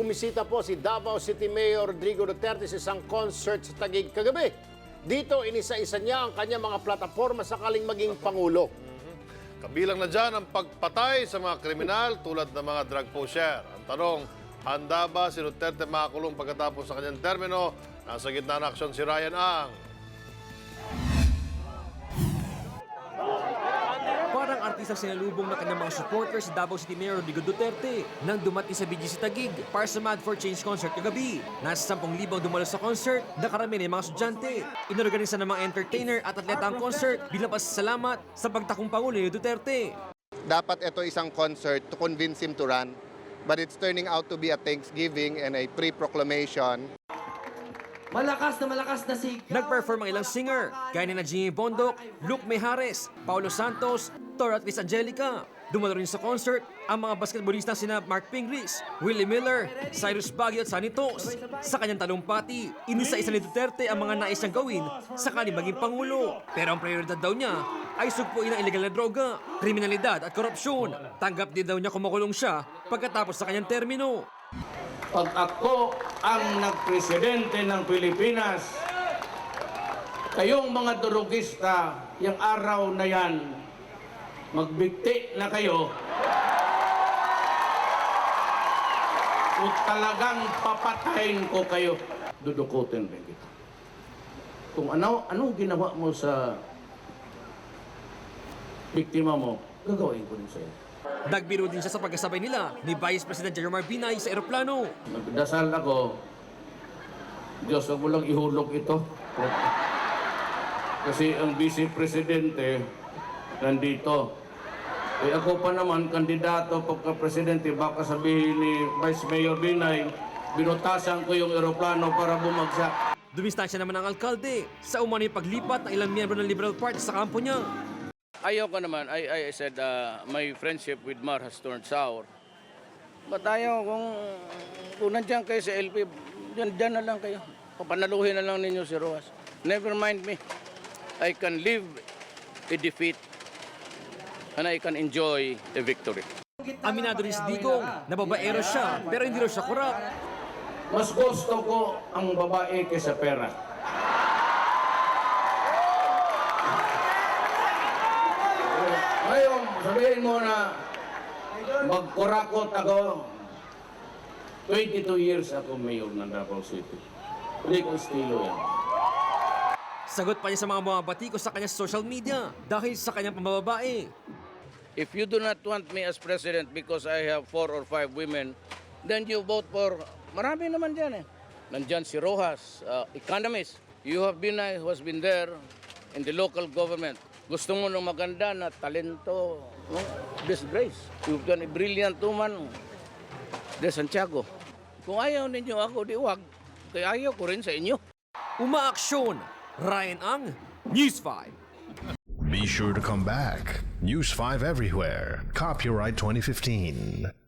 bumisita po si Davao City Mayor Rodrigo Duterte sa isang concert sa Taguig kagabi. Dito, inisa-isa niya ang kanyang mga plataforma sakaling maging Pangulo. Kabilang na dyan ang pagpatay sa mga kriminal tulad ng mga drug pusher. Ang tanong, handa ba si Duterte makakulong pagkatapos sa kanyang termino? Nasa gitna ng aksyon si Ryan Ang. Parang artistang sinalubong ng kanyang mga supporters si Davao City Mayor Rodrigo Duterte nang dumating sa BGC Taguig para sa Mad for Change concert kagabi. Nasa 10,000 dumalo sa concert, nakarami ng mga estudyante. Inorganisa ng mga entertainer at atleta ang concert bilang pasasalamat sa pagtakong Pangulo ni Duterte. Dapat ito isang concert to convince him to run, but it's turning out to be a Thanksgiving and a pre-proclamation. Malakas na sigaw. Nag-perform ang ilang singer, gaya ni Jimmy Bondok, Luke Mejares, Paulo Santos, Tor at Chris Angelica. Dumalo rin sa concert ang mga basketballista sina Mark Pingris, Willie Miller, Cyrus Baguio at Sonny Tos. Sa kanyang talumpati, inisa-isa ni Duterte ang mga nais niyang gawin sakali maging Pangulo. Pero ang prioridad daw niya ay sugpuin ang illegal na droga, kriminalidad at korupsyon. Tanggap din daw niya kumakulong siya pagkatapos sa kanyang termino. Pag ako ang nagpresidente ng Pilipinas, kayong mga durugista, yung araw na yan, magbigti na kayo. O talagang papatayin ko kayo. Dudukutin rin kita. Kung anong ginawa mo sa biktima mo, gagawin ko rin sa'yo. Nagbiro din siya sa pagkasabay nila ni Vice President Jeromar Binay sa eroplano. Nagdasal ako, Diyos, huwag mo lang ihulog ito. Kasi ang Vice Presidente nandito. Eh ako pa naman, kandidato pagka-presidente, baka sabihin ni Vice Mayor Binay, binutasan ko yung eroplano para bumagsak. Dumistansya naman ang alkalde sa umano'y paglipat ng ilang miyembro ng Liberal Party sa kampo niya. Ayoko naman. I said my friendship with Mar has turned sour. But ayaw kung nandiyan kayo sa LP, dyan na lang kayo. Papanaluhin na lang ninyo si Rojas. Never mind me. I can live a defeat and I can enjoy a victory. Aminado rin si Digong na babaero siya pero hindi raw siya korap. Mas gusto ko ang babae kaysa pera. Ngayon, sabihin mo na magkurakot ako. 22 years ako mayor ng Davao City. Hindi ko estilo yan. Sagot pa niya sa mga bumabati ko sa kanya sa social media dahil sa kanyang pambababae. If you do not want me as president because I have 4 or 5 women, then you vote for, marami naman dyan eh. Nandyan si Rojas, economist. You have been, who has been there in the local government. Gusto mo ng maganda na talento, no? Disgrace. You've done a brilliant woman, De Santiago. Kung ayaw ninyo ako, di wag. Kaya ayaw ko rin sa inyo. Umaaksyon! Ryan Ang, News 5. Be sure to come back. News 5 everywhere. Copyright 2015.